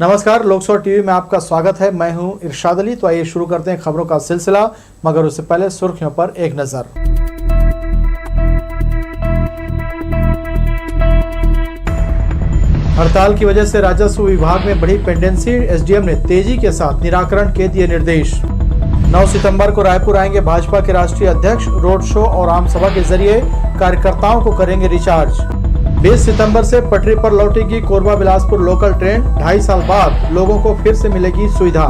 नमस्कार, लोकसभा टीवी में आपका स्वागत है। मैं हूं इरशाद अली। तो आइए शुरू करते हैं खबरों का सिलसिला, मगर उससे पहले सुर्खियों पर एक नजर। हड़ताल की वजह से राजस्व विभाग में बढ़ी पेंडेंसी, एसडीएम ने तेजी के साथ निराकरण के दिए निर्देश। 9 सितंबर को रायपुर आएंगे भाजपा के राष्ट्रीय अध्यक्ष। रोड शो और आम सभा के जरिए कार्यकर्ताओं को करेंगे रिचार्ज। 20 सितंबर से पटरी पर लौटेगी कोरबा बिलासपुर लोकल ट्रेन। 2.5 साल बाद लोगों को फिर से मिलेगी सुविधा।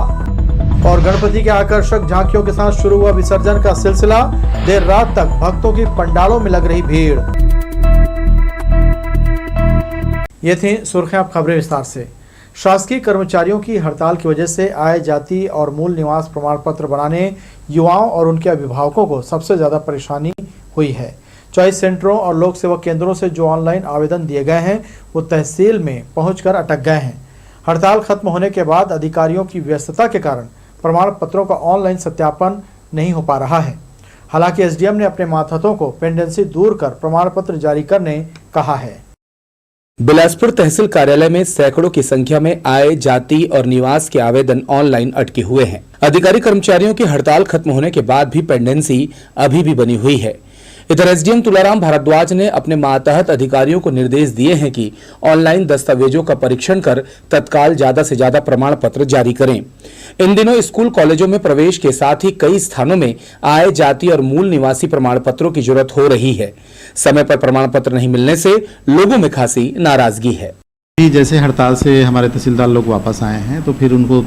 और गणपति के आकर्षक झांकियों के साथ शुरू हुआ विसर्जन का सिलसिला। देर रात तक भक्तों की पंडालों में लग रही भीड़। ये थी सुर्खियां। खबरें विस्तार से। शासकीय कर्मचारियों की हड़ताल की वजह से आय, जाति और मूल निवास प्रमाण पत्र बनाने युवाओं और उनके अभिभावकों को सबसे ज्यादा परेशानी हुई है। चॉइस सेंटरों और लोक सेवा केंद्रों से जो ऑनलाइन आवेदन दिए गए हैं वो तहसील में पहुंचकर अटक गए हैं। हड़ताल खत्म होने के बाद अधिकारियों की व्यस्तता के कारण प्रमाण पत्रों का ऑनलाइन सत्यापन नहीं हो पा रहा है। हालांकि एसडीएम ने अपने मातहतों को पेंडेंसी दूर कर प्रमाण पत्र जारी करने कहा है। बिलासपुर तहसील कार्यालय में सैकड़ों की संख्या में आय, जाति और निवास के आवेदन ऑनलाइन अटके हुए हैं। अधिकारी कर्मचारियों की हड़ताल खत्म होने के बाद भी पेंडेंसी अभी भी बनी हुई है। इधर एसडीएम तुलाराम भारद्वाज ने अपने मातहत अधिकारियों को निर्देश दिए हैं कि ऑनलाइन दस्तावेजों का परीक्षण कर तत्काल ज्यादा से ज्यादा प्रमाण पत्र जारी करें। इन दिनों स्कूल कॉलेजों में प्रवेश के साथ ही कई स्थानों में आय, जाति और मूल निवासी प्रमाण पत्रों की जरूरत हो रही है। समय पर प्रमाण पत्र नहीं मिलने से लोगों में खासी नाराजगी है। जैसे हड़ताल से हमारे तहसीलदार लोग वापस आए हैं तो फिर उनको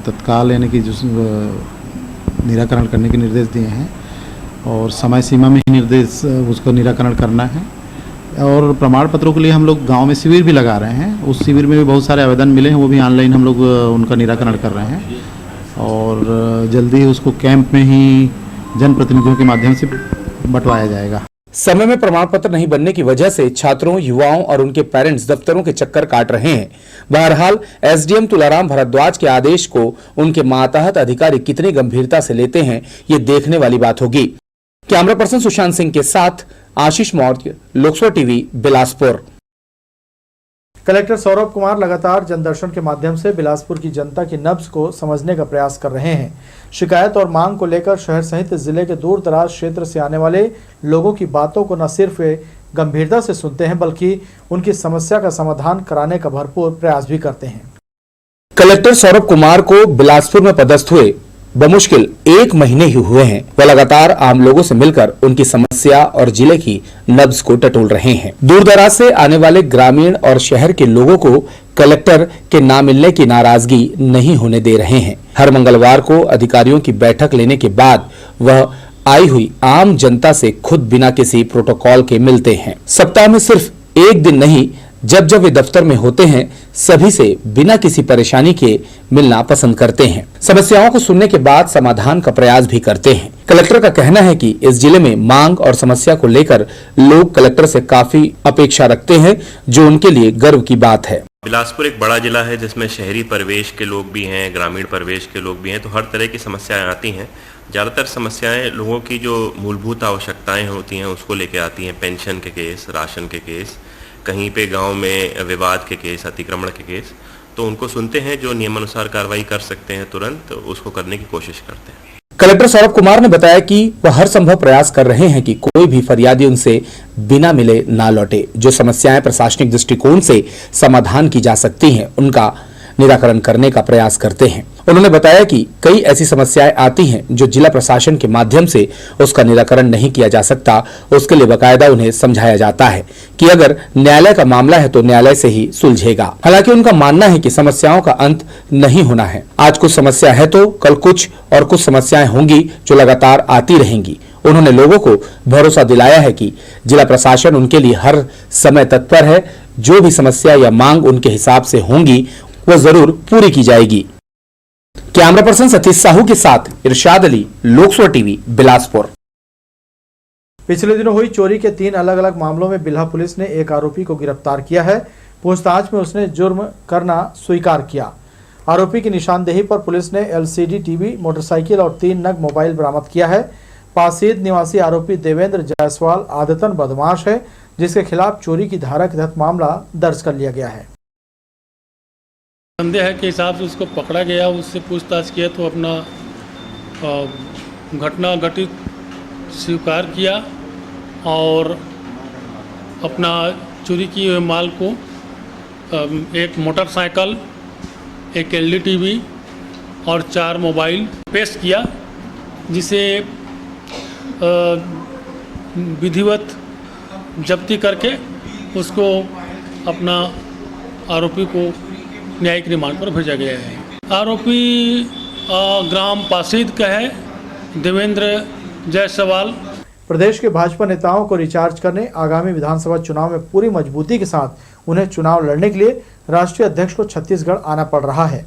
तत्काल यानी कि जो निराकरण करने के निर्देश दिए हैं और समय सीमा में ही निर्देश उसको निराकरण करना है। और प्रमाण पत्रों के लिए हम लोग गांव में शिविर भी लगा रहे हैं। उस शिविर में भी बहुत सारे आवेदन मिले हैं, वो भी ऑनलाइन हम लोग उनका निराकरण कर रहे हैं और जल्दी ही उसको कैंप में ही जनप्रतिनिधियों के माध्यम से बंटवाया जाएगा। समय में प्रमाण पत्र नहीं बनने की वजह से छात्रों, युवाओं और उनके पेरेंट्स दफ्तरों के चक्कर काट रहे हैं। बहरहाल एसडीएम तुलाराम भारद्वाज के आदेश को उनके मातहत अधिकारी कितनी गंभीरता से लेते हैं, ये देखने वाली बात होगी। कैमरा पर्सन सुशांत सिंह के साथ आशीष मौर्य, लोकसभा टीवी, बिलासपुर। कलेक्टर सौरभ कुमार लगातार जनदर्शन के माध्यम से बिलासपुर की जनता की नब्ज को समझने का प्रयास कर रहे हैं। शिकायत और मांग को लेकर शहर सहित जिले के दूर दराज क्षेत्र से आने वाले लोगों की बातों को न सिर्फ गंभीरता से सुनते हैं बल्कि उनकी समस्या का समाधान कराने का भरपूर प्रयास भी करते हैं। कलेक्टर सौरभ कुमार को बिलासपुर में पदस्थ हुए बमुश्किल 1 महीने ही हुए हैं। वह लगातार आम लोगों से मिलकर उनकी समस्या और जिले की नब्ज को टटोल रहे हैं। दूर दराज से आने वाले ग्रामीण और शहर के लोगों को कलेक्टर के ना मिलने की नाराजगी नहीं होने दे रहे हैं। हर मंगलवार को अधिकारियों की बैठक लेने के बाद वह आई हुई आम जनता से खुद बिना किसी प्रोटोकॉल के मिलते हैं। सप्ताह में सिर्फ 1 दिन नहीं, जब जब वे दफ्तर में होते हैं सभी से बिना किसी परेशानी के मिलना पसंद करते हैं। समस्याओं को सुनने के बाद समाधान का प्रयास भी करते हैं। कलेक्टर का कहना है कि इस जिले में मांग और समस्या को लेकर लोग कलेक्टर से काफी अपेक्षा रखते हैं, जो उनके लिए गर्व की बात है। बिलासपुर एक बड़ा जिला है जिसमें शहरी परिवेश के लोग भी हैं, ग्रामीण परिवेश के लोग भी हैं, तो हर तरह की समस्याएं आती हैं। ज़्यादातर समस्याएं लोगों की जो मूलभूत आवश्यकताएं होती हैं उसको लेके आती हैं। पेंशन के केस, राशन के केस, कहीं पे गांव में विवाद के केस, अतिक्रमण के केस, तो उनको सुनते हैं। जो नियमानुसार कार्रवाई कर सकते हैं तुरंत उसको करने की कोशिश करते हैं। कलेक्टर सौरभ कुमार ने बताया कि वह हर संभव प्रयास कर रहे हैं कि कोई भी फरियादी उनसे बिना मिले ना लौटे। जो समस्याएं प्रशासनिक दृष्टिकोण से समाधान की जा सकती हैं उनका निराकरण करने का प्रयास करते हैं। उन्होंने बताया कि कई ऐसी समस्याएं आती हैं जो जिला प्रशासन के माध्यम से उसका निराकरण नहीं किया जा सकता। उसके लिए बकायदा उन्हें समझाया जाता है कि अगर न्यायालय का मामला है तो न्यायालय से ही सुलझेगा। हालांकि उनका मानना है कि समस्याओं का अंत नहीं होना है। आज कुछ समस्या है तो कल कुछ और कुछ समस्याएं होंगी जो लगातार आती रहेंगी। उन्होंने लोगों को भरोसा दिलाया है कि जिला प्रशासन उनके लिए हर समय तत्पर है। जो भी समस्या या मांग उनके हिसाब से होंगी वह जरूर पूरी की जाएगी। कैमरा पर्सन सतीश साहू के साथ इरशाद अली, लोकसभा टीवी, बिलासपुर। पिछले दिनों हुई चोरी के 3 अलग अलग मामलों में बिल्हा पुलिस ने एक आरोपी को गिरफ्तार किया है। पूछताछ में उसने जुर्म करना स्वीकार किया। आरोपी की निशानदेही पर पुलिस ने एलसीडी टीवी, मोटरसाइकिल और 3 नग मोबाइल बरामद किया है। पासीद निवासी आरोपी देवेंद्र जायसवाल आदतन बदमाश है, जिसके खिलाफ चोरी की धारा के तहत मामला दर्ज कर लिया गया है। संदेह के हिसाब से उसको पकड़ा गया, उससे पूछताछ किया तो अपना घटना घटित स्वीकार किया और अपना चोरी किए हुए माल को एक मोटरसाइकिल, एक LD TV और 4 मोबाइल पेश किया, जिसे विधिवत जब्ती करके उसको अपना आरोपी को न्यायिक रिमांड पर भेजा गया है। आरोपी ग्राम पासीद का है, देवेंद्र जायसवाल। प्रदेश के भाजपा नेताओं को रिचार्ज करने आगामी विधानसभा चुनाव में पूरी मजबूती के साथ उन्हें चुनाव लड़ने के लिए राष्ट्रीय अध्यक्ष को छत्तीसगढ़ आना पड़ रहा है।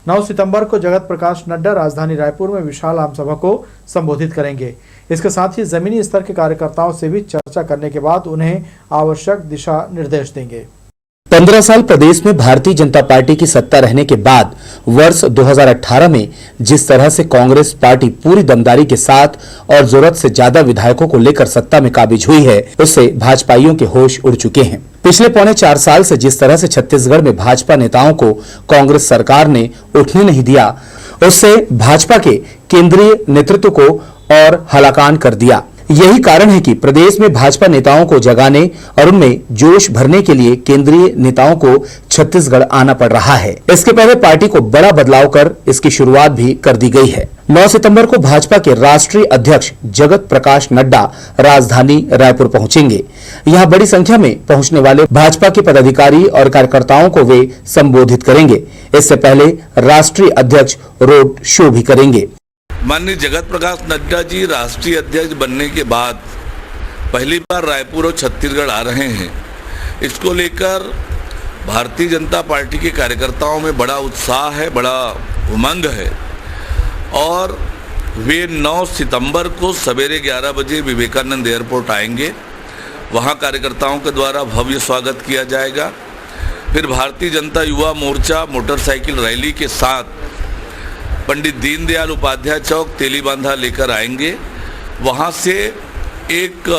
9 सितंबर को जगत प्रकाश नड्डा राजधानी रायपुर में विशाल आमसभा को संबोधित करेंगे। इसके साथ ही जमीनी स्तर के कार्यकर्ताओं से भी चर्चा करने के बाद उन्हें आवश्यक दिशा निर्देश देंगे। 15 साल प्रदेश में भारतीय जनता पार्टी की सत्ता रहने के बाद वर्ष 2018 में जिस तरह से कांग्रेस पार्टी पूरी दमदारी के साथ और जरूरत से ज्यादा विधायकों को लेकर सत्ता में काबिज हुई है, उससे भाजपाइयों के होश उड़ चुके हैं। पिछले पौने 4 साल से जिस तरह से छत्तीसगढ़ में भाजपा नेताओं को कांग्रेस सरकार ने उठने नहीं दिया, उससे भाजपा के केंद्रीय नेतृत्व को और हलाकान कर दिया। यही कारण है कि प्रदेश में भाजपा नेताओं को जगाने और उनमें जोश भरने के लिए केंद्रीय नेताओं को छत्तीसगढ़ आना पड़ रहा है। इसके पहले पार्टी को बड़ा बदलाव कर इसकी शुरुआत भी कर दी गई है। 9 सितंबर को भाजपा के राष्ट्रीय अध्यक्ष जगत प्रकाश नड्डा राजधानी रायपुर पहुंचेंगे। यहां बड़ी संख्या में पहुंचने वाले भाजपा के पदाधिकारी और कार्यकर्ताओं को वे संबोधित करेंगे। इससे पहले राष्ट्रीय अध्यक्ष रोड शो भी करेंगे। माननीय जगत प्रकाश नड्डा जी राष्ट्रीय अध्यक्ष बनने के बाद पहली बार रायपुर और छत्तीसगढ़ आ रहे हैं। इसको लेकर भारतीय जनता पार्टी के कार्यकर्ताओं में बड़ा उत्साह है, बड़ा उमंग है और वे 9 सितंबर को सवेरे 11 बजे विवेकानंद एयरपोर्ट आएंगे। वहां कार्यकर्ताओं के द्वारा भव्य स्वागत किया जाएगा। फिर भारतीय जनता युवा मोर्चा मोटरसाइकिल रैली के साथ पंडित दीनदयाल उपाध्याय चौक तेलीबांधा लेकर आएंगे। वहां से एक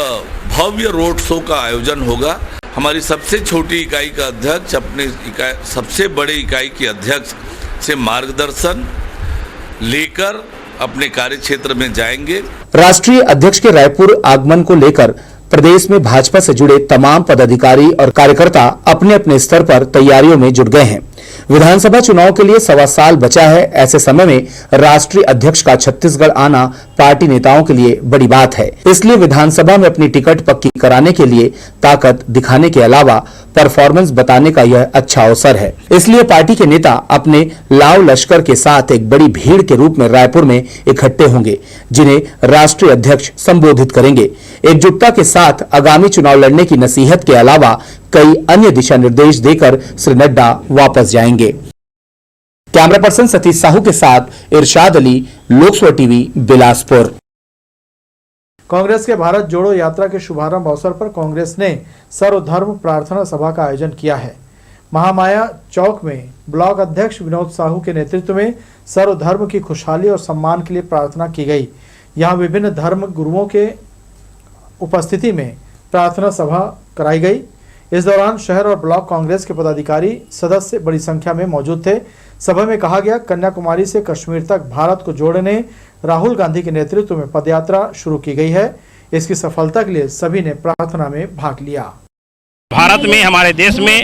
भव्य रोड शो का आयोजन होगा। हमारी सबसे छोटी इकाई का अध्यक्ष अपने सबसे बड़े इकाई के अध्यक्ष से मार्गदर्शन लेकर अपने कार्यक्षेत्र में जाएंगे। राष्ट्रीय अध्यक्ष के रायपुर आगमन को लेकर प्रदेश में भाजपा से जुड़े तमाम पदाधिकारी और कार्यकर्ता अपने अपने स्तर पर तैयारियों में जुट गए हैं। विधानसभा चुनाव के लिए 1.25 साल बचा है। ऐसे समय में राष्ट्रीय अध्यक्ष का छत्तीसगढ़ आना पार्टी नेताओं के लिए बड़ी बात है। इसलिए विधानसभा में अपनी टिकट पक्की कराने के लिए ताकत दिखाने के अलावा परफॉर्मेंस बताने का यह अच्छा अवसर है। इसलिए पार्टी के नेता अपने लाव लश्कर के साथ एक बड़ी भीड़ के रूप में रायपुर में इकट्ठे होंगे, जिन्हें राष्ट्रीय अध्यक्ष संबोधित करेंगे। एकजुटता के साथ आगामी चुनाव लड़ने की नसीहत के अलावा कई अन्य दिशा निर्देश देकर श्री नड्डा वापस जाएंगे। कैमरा पर्सन सतीश साहू के साथ इरशाद अली, लोकसभा टीवी, बिलासपुर। कांग्रेस के भारत जोड़ो यात्रा के शुभारंभ अवसर पर कांग्रेस ने सर्वधर्म प्रार्थना सभा का आयोजन किया है। महामाया चौक में ब्लॉक अध्यक्ष विनोद साहू के नेतृत्व में सर्वधर्म की खुशहाली और सम्मान के लिए प्रार्थना की गई। यहां विभिन्न धर्म गुरुओं के उपस्थिति में प्रार्थना सभा कराई गई। इस दौरान शहर और ब्लॉक कांग्रेस के पदाधिकारी सदस्य बड़ी संख्या में मौजूद थे। सभा में कहा गया, कन्याकुमारी से कश्मीर तक भारत को जोड़ने राहुल गांधी के नेतृत्व में पदयात्रा शुरू की गई है। इसकी सफलता के लिए सभी ने प्रार्थना में भाग लिया। भारत में, हमारे देश में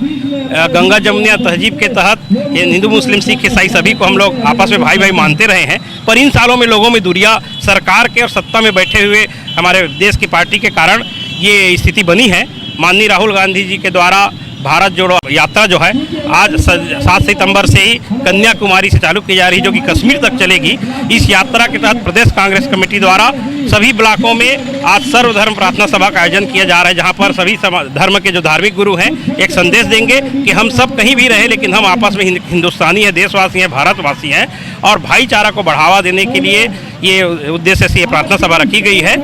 गंगा जमुना तहजीब के तहत हिंदू मुस्लिम सिख ईसाई सभी को हम लोग आपस में भाई भाई मानते रहे हैं। पर इन सालों में लोगों में दूरियां सरकार के और सत्ता में बैठे हुए हमारे देश की पार्टी के कारण ये स्थिति बनी है। माननीय राहुल गांधी जी के द्वारा भारत जोड़ो यात्रा जो है आज 7 सितंबर से ही कन्याकुमारी से चालू की जा रही, जो कि कश्मीर तक चलेगी। इस यात्रा के तहत प्रदेश कांग्रेस कमेटी द्वारा सभी ब्लॉकों में आज सर्वधर्म प्रार्थना सभा का आयोजन किया जा रहा है, जहां पर सभी धर्म के जो धार्मिक गुरु हैं एक संदेश देंगे कि हम सब कहीं भी रहे लेकिन हम आपस में हिंदुस्तानी हैं, देशवासी हैं, भारतवासी हैं और भाईचारा को बढ़ावा देने के लिए ये उद्देश्य से ये प्रार्थना सभा रखी गई है।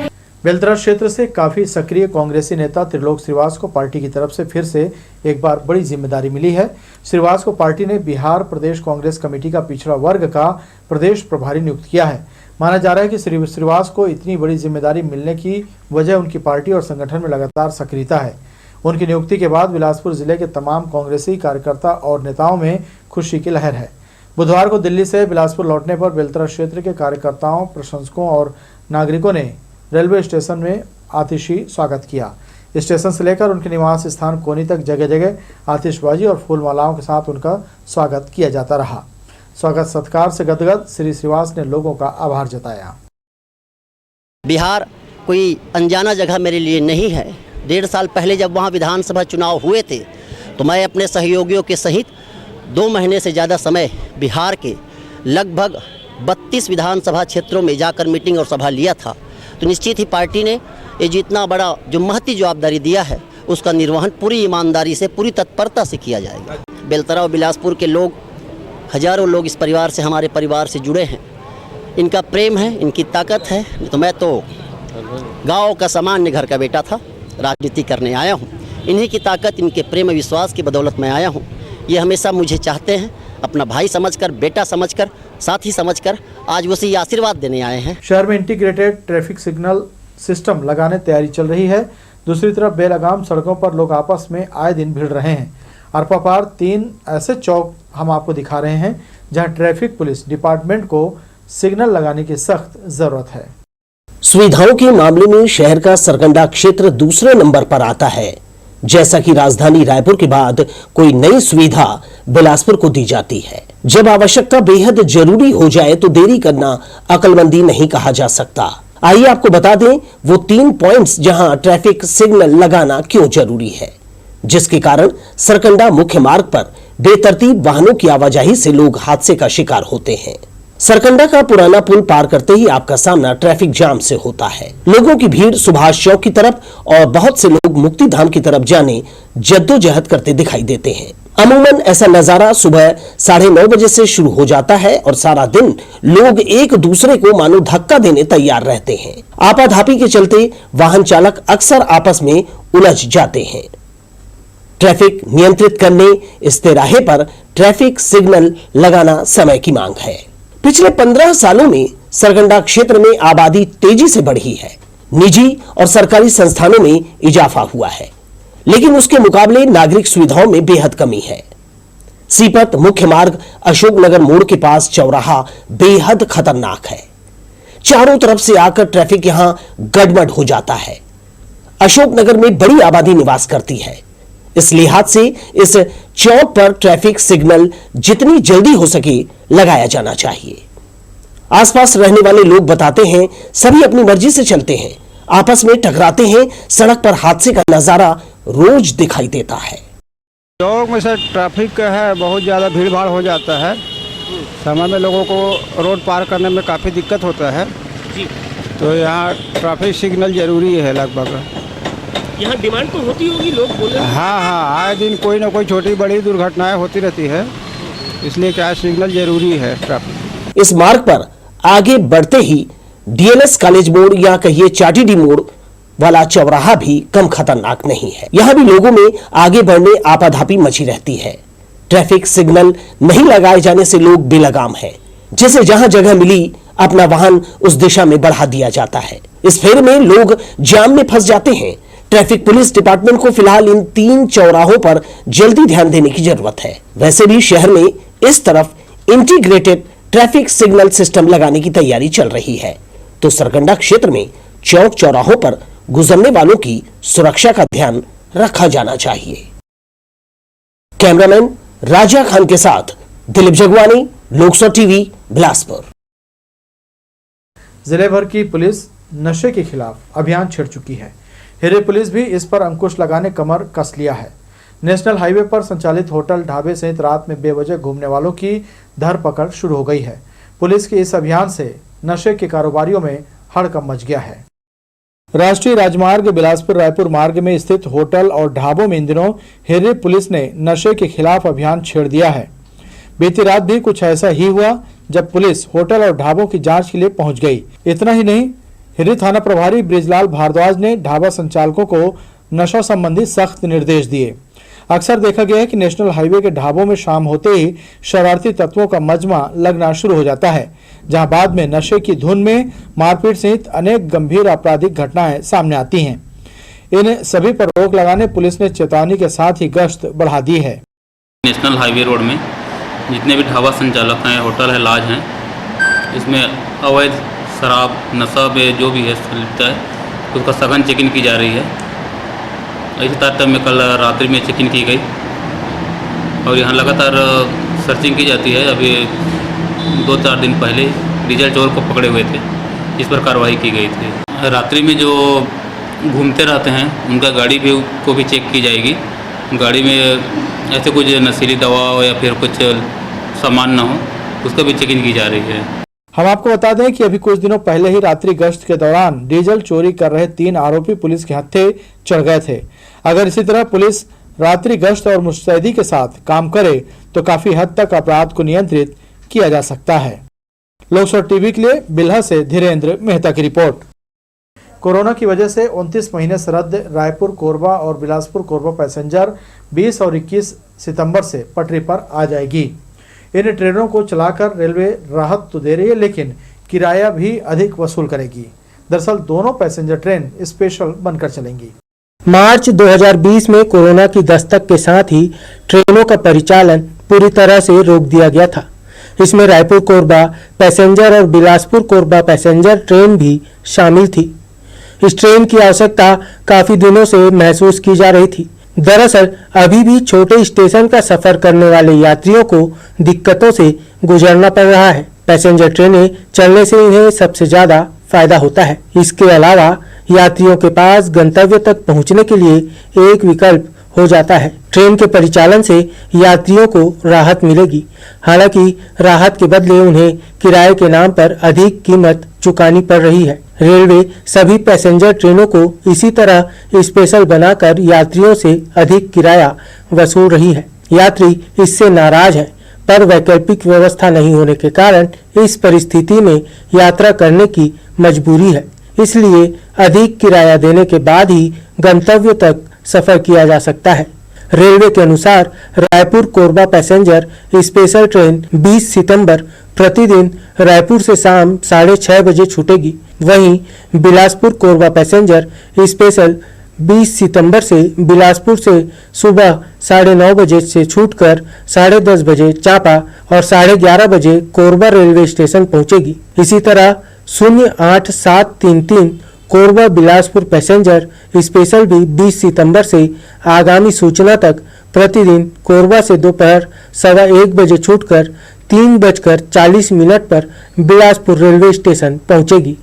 बेलतरा क्षेत्र से काफी सक्रिय कांग्रेसी नेता त्रिलोक श्रीवास को पार्टी की तरफ से फिर से एक बार बड़ी जिम्मेदारी मिली है। श्रीवास को पार्टी ने बिहार प्रदेश कांग्रेस कमेटी का पिछड़ा वर्ग का प्रदेश प्रभारी नियुक्त किया है। माना जा रहा है कि श्रीवास को इतनी बड़ी जिम्मेदारी मिलने की वजह उनकी पार्टी और संगठन में लगातार सक्रियता है। उनकी नियुक्ति के बाद बिलासपुर जिले के तमाम कांग्रेसी कार्यकर्ता और नेताओं में खुशी की लहर है। बुधवार को दिल्ली से बिलासपुर लौटने पर बेलतरा क्षेत्र के कार्यकर्ताओं, प्रशंसकों और नागरिकों ने रेलवे स्टेशन में आतिशी स्वागत किया। स्टेशन से लेकर उनके निवास स्थान कोनी तक जगह जगह आतिशबाजी और फूल मालाओं के साथ उनका स्वागत किया जाता रहा। स्वागत सत्कार से गदगद श्री श्रीवास ने लोगों का आभार जताया। बिहार कोई अनजाना जगह मेरे लिए नहीं है। 1.5 साल पहले जब वहाँ विधानसभा चुनाव हुए थे तो मैं अपने सहयोगियों के सहित 2 महीने से ज़्यादा समय बिहार के लगभग 32 विधानसभा क्षेत्रों में जाकर मीटिंग और सभा लिया था। तो निश्चित ही पार्टी ने ये जितना बड़ा जो महती जवाबदारी दिया है उसका निर्वहन पूरी ईमानदारी से, पूरी तत्परता से किया जाएगा। बेलतरा और बिलासपुर के लोग, हजारों लोग इस परिवार से, हमारे परिवार से जुड़े हैं। इनका प्रेम है, इनकी ताकत है। तो मैं तो गांव का सामान्य घर का बेटा था, राजनीति करने आया हूं। इन्हीं की ताकत, इनके प्रेम विश्वास की बदौलत मैं आया हूं। ये हमेशा मुझे चाहते हैं, अपना भाई समझकर, बेटा समझकर, साथी समझकर आज उसी आशीर्वाद देने आए हैं। शहर में इंटीग्रेटेड ट्रैफिक सिग्नल सिस्टम लगाने तैयारी चल रही है। दूसरी तरफ बेलगाम सड़कों पर लोग आपस में आए दिन भिड़ रहे हैं। अरपापार 3 ऐसे चौक हम आपको दिखा रहे हैं जहां ट्रैफिक पुलिस डिपार्टमेंट को सिग्नल लगाने की सख्त जरूरत है। सुविधाओं के मामले में शहर का सरकंडा क्षेत्र दूसरे नंबर पर आता है। जैसा कि राजधानी रायपुर के बाद कोई नई सुविधा बिलासपुर को दी जाती है। जब आवश्यकता बेहद जरूरी हो जाए तो देरी करना अक्लमंदी नहीं कहा जा सकता। आइए आपको बता दें वो 3 पॉइंट्स जहां ट्रैफिक सिग्नल लगाना क्यों जरूरी है, जिसके कारण सरकंडा मुख्य मार्ग पर बेतरतीब वाहनों की आवाजाही से लोग हादसे का शिकार होते हैं। सरकंडा का पुराना पुल पार करते ही आपका सामना ट्रैफिक जाम से होता है। लोगों की भीड़ सुभाष चौक की तरफ और बहुत से लोग मुक्तिधाम की तरफ जाने जद्दोजहद करते दिखाई देते हैं। अमूमन ऐसा नजारा सुबह 9:30 बजे से शुरू हो जाता है और सारा दिन लोग एक दूसरे को मानो धक्का देने तैयार रहते हैं। आपाधापी के चलते वाहन चालक अक्सर आपस में उलझ जाते हैं। ट्रैफिक नियंत्रित करने इस तिराहे पर ट्रैफिक सिग्नल लगाना समय की मांग है। पिछले 15 सालों में सरकंडा क्षेत्र में आबादी तेजी से बढ़ी है। निजी और सरकारी संस्थानों में इजाफा हुआ है, लेकिन उसके मुकाबले नागरिक सुविधाओं में बेहद कमी है। सीपत मुख्य मार्ग अशोकनगर मोड़ के पास चौराहा बेहद खतरनाक है। चारों तरफ से आकर ट्रैफिक यहां गड़बड़ हो जाता है। अशोकनगर में बड़ी आबादी निवास करती है। इस लिहाज से इस चौक पर ट्रैफिक सिग्नल जितनी जल्दी हो सके लगाया जाना चाहिए। आसपास रहने वाले लोग बताते हैं सभी अपनी मर्जी से चलते हैं, आपस में टकराते हैं। सड़क पर हादसे का नजारा रोज दिखाई देता है। चौक में सर ट्रैफिक है, बहुत ज़्यादा भीड़ भाड़ हो जाता है। समय में लोगों को रोड पार करने में काफ़ी दिक्कत होता है जी। तो यहाँ ट्रैफिक सिग्नल जरूरी है। लगभग यहाँ डिमांड तो होती होगी, लोग बोले। हाँ, आए दिन कोई ना कोई छोटी बड़ी दुर्घटनाएं होती रहती है, इसलिए क्या सिग्नल जरूरी है ट्रैफिक। इस मार्ग पर आगे बढ़ते ही डीएलएस कॉलेज मोड़ या कहिए चाटीडी मोड़ वाला चौराहा भी कम खतरनाक नहीं है। यहाँ भी लोगों में आगे बढ़ने आपाधापी मची रहती है। ट्रैफिक सिग्नल नहीं लगाए जाने से लोग बेलगाम हैं, जिसे जहां जगह मिली अपना वाहन उस दिशा में बढ़ा दिया जाता है। इस फेर में लोग जाम में फंस जाते हैं। ट्रैफिक पुलिस डिपार्टमेंट को फिलहाल इन 3 चौराहों पर जल्दी ध्यान देने की जरूरत है। वैसे भी शहर में इस तरफ इंटीग्रेटेड ट्रैफिक सिग्नल सिस्टम लगाने की तैयारी चल रही है, तो सरकंडा क्षेत्र में चौक चौराहों पर गुजरने वालों की सुरक्षा का ध्यान रखा जाना चाहिए। कैमरामैन राजा खान के साथ दिलीप जगवानी, लोकसभा टीवी, बिलासपुर। जिले भर की पुलिस नशे के खिलाफ अभियान छेड़ चुकी है। हिरे पुलिस भी इस पर अंकुश लगाने कमर कस लिया है। नेशनल हाईवे पर संचालित होटल, ढाबे सहित रात में बेवजह घूमने वालों की धरपकड़ शुरू हो गई है। पुलिस के इस अभियान से नशे के कारोबारियों में हड़कंप मच गया है। राष्ट्रीय राजमार्ग बिलासपुर रायपुर मार्ग में स्थित होटल और ढाबों में इन दिनों हिरे पुलिस ने नशे के खिलाफ अभियान छेड़ दिया है। बीती रात भी कुछ ऐसा ही हुआ जब पुलिस होटल और ढाबों की जांच के लिए पहुंच गई। इतना ही नहीं, हिरे थाना प्रभारी ब्रिजलाल भारद्वाज ने ढाबा संचालकों को नशा संबंधी सख्त निर्देश दिए। अक्सर देखा गया है कि नेशनल हाईवे के ढाबों में शाम होते ही शरारती तत्वों का मजमा लगना शुरू हो जाता है, जहां बाद में नशे की धुन में मारपीट सहित अनेक गंभीर आपराधिक घटनाएं सामने आती हैं। इन सभी पर रोक लगाने पुलिस ने चेतावनी के साथ ही गश्त बढ़ा दी है। नेशनल हाईवे रोड में जितने भी ढाबा संचालक हैं, होटल है, लॉज हैं, इसमें अवैध शराब नशा में जो भी है लिखता है उसका सघन चेकिंग की जा रही है। इसी तारतम्य में कल रात्रि में चेकिंग की गई और यहाँ लगातार सर्चिंग की जाती है। अभी 2-4 दिन पहले डीजल चोर को पकड़े हुए थे, इस पर कार्रवाई की गई थी। रात्रि में जो घूमते रहते हैं उनका गाड़ी भी को भी चेक की जाएगी। गाड़ी में ऐसे कुछ नशीली दवा या फिर कुछ सामान ना हो, उसका भी चेकिंग की जा रही है। हम आपको बता दें कि अभी कुछ दिनों पहले ही रात्रि गश्त के दौरान डीजल चोरी कर रहे 3 आरोपी पुलिस के हत्थे चढ़ गए थे। अगर इसी तरह पुलिस रात्रि गश्त और मुस्तैदी के साथ काम करे तो काफी हद तक अपराध को नियंत्रित किया जा सकता है। लोकसभा टीवी के लिए बिल्हा से धीरेन्द्र मेहता की रिपोर्ट। कोरोना की वजह से 29 महीने से रद्द रायपुर कोरबा और बिलासपुर कोरबा पैसेंजर 20 और 21 सितंबर से पटरी पर आ जाएगी। इन ट्रेनों को चलाकर रेलवे राहत तो दे रही है, लेकिन किराया भी अधिक वसूल करेगी। दरअसल दोनों पैसेंजर ट्रेन स्पेशल बनकर चलेंगी। मार्च 2020 में कोरोना की दस्तक के साथ ही ट्रेनों का परिचालन पूरी तरह से रोक दिया गया था। इसमें रायपुर कोरबा पैसेंजर और बिलासपुर कोरबा पैसेंजर ट्रेन भी शामिल थी। इस ट्रेन की आवश्यकता काफी दिनों से महसूस की जा रही थी। दरअसल अभी भी छोटे स्टेशन का सफर करने वाले यात्रियों को दिक्कतों से गुजरना पड़ रहा है। पैसेंजर ट्रेनें चलने से इन्हें सबसे ज्यादा फायदा होता है। इसके अलावा यात्रियों के पास गंतव्य तक पहुंचने के लिए एक विकल्प हो जाता है। ट्रेन के परिचालन से यात्रियों को राहत मिलेगी। हालांकि राहत के बदले उन्हें किराए के नाम पर अधिक कीमत चुकानी पड़ रही है। रेलवे सभी पैसेंजर ट्रेनों को इसी तरह स्पेशल बनाकर यात्रियों से अधिक किराया वसूल रही है। यात्री इससे नाराज है, पर वैकल्पिक व्यवस्था नहीं होने के कारण इस परिस्थिति में यात्रा करने की मजबूरी है। इसलिए अधिक किराया देने के बाद ही गंतव्य तक सफर किया जा सकता है। रेलवे के अनुसार Raipur Korba passenger special train 20 सितंबर प्रतिदिन रायपुर से शाम 6:30 बजे छूटेगी। वहीं बिलासपुर कोरबा पैसेंजर स्पेशल 20 सितंबर से बिलासपुर से सुबह 9:30 बजे से छूटकर 10:30 बजे चापा और 11:30 बजे कोरबा रेलवे स्टेशन पहुंचेगी। इसी तरह 08733 कोरबा बिलासपुर पैसेंजर स्पेशल भी 20 सितंबर से आगामी सूचना तक प्रतिदिन कोरबा से दोपहर 1:15 बजे छूटकर 3:40 पर बिलासपुर रेलवे स्टेशन पहुंचेगी।